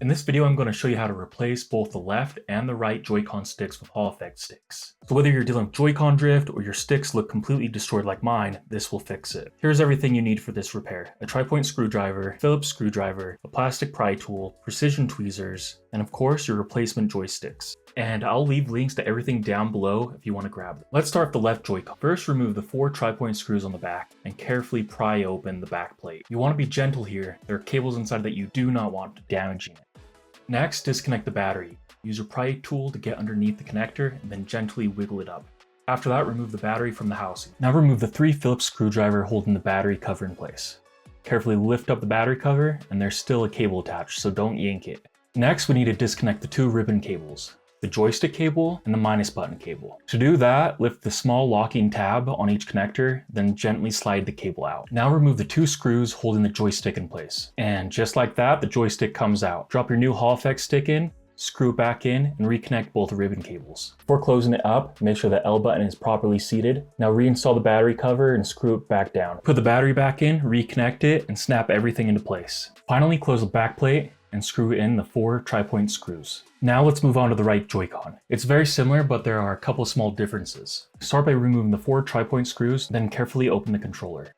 In this video, I'm going to show you how to replace both the left and the right Joy-Con sticks with Hall effect sticks. So whether you're dealing with Joy-Con drift or your sticks look completely destroyed like mine, this will fix it. Here's everything you need for this repair: a tri-point screwdriver, Phillips screwdriver, a plastic pry tool, precision tweezers, and of course your replacement joysticks. And I'll leave links to everything down below if you want to grab them. Let's start with the left Joy-Con. First, remove the 4 tri-point screws on the back and carefully pry open the back plate. You want to be gentle here. There are cables inside that you do not want damaging it. Next, disconnect the battery. Use your pry tool to get underneath the connector and then gently wiggle it up. After that, remove the battery from the housing. Now remove the 3 Phillips screwdriver holding the battery cover in place. Carefully lift up the battery cover, and there's still a cable attached, so don't yank it. Next, we need to disconnect the 2 ribbon cables: the joystick cable and the minus button cable. To do that, lift the small locking tab on each connector, then gently slide the cable out. Now remove the 2 screws holding the joystick in place. And just like that, the joystick comes out. Drop your new Hall effect stick in, screw it back in, and reconnect both ribbon cables. Before closing it up, make sure the L button is properly seated. Now reinstall the battery cover and screw it back down. Put the battery back in, reconnect it, and snap everything into place. Finally, close the back plate and screw in the 4 tri-point screws. Now let's move on to the right Joy-Con. It's very similar, but there are a couple small differences. Start by removing the 4 tri-point screws, then carefully open the controller.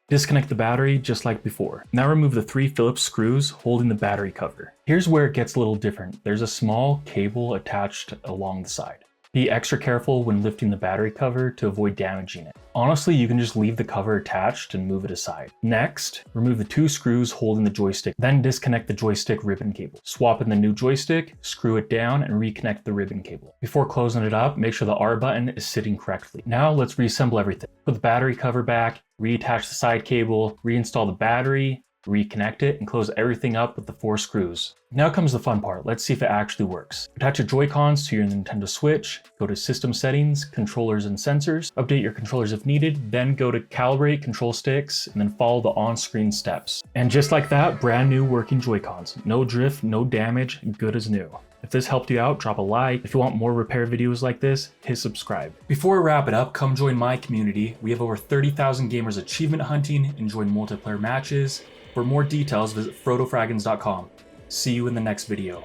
Disconnect the battery just like before. Now remove the 3 Phillips screws holding the battery cover. Here's where it gets a little different. There's a small cable attached along the side. Be extra careful when lifting the battery cover to avoid damaging it. Honestly, you can just leave the cover attached and move it aside. Next, remove the 2 screws holding the joystick, then disconnect the joystick ribbon cable. Swap in the new joystick, screw it down, and reconnect the ribbon cable. Before closing it up, make sure the R button is sitting correctly. Now let's reassemble everything. Put the battery cover back, reattach the side cable, reinstall the battery, reconnect it, and close everything up with the 4 screws. Now comes the fun part. Let's see if it actually works. Attach your Joy-Cons to your Nintendo Switch, go to System Settings, Controllers and Sensors, update your controllers if needed, then go to Calibrate Control Sticks, and then follow the on-screen steps. And just like that, brand new working Joy-Cons. No drift, no damage, good as new. If this helped you out, drop a like. If you want more repair videos like this, hit subscribe. Before we wrap it up, come join my community. We have over 30,000 gamers achievement hunting and join multiplayer matches. For more details, visit frotofraggins.com. See you in the next video.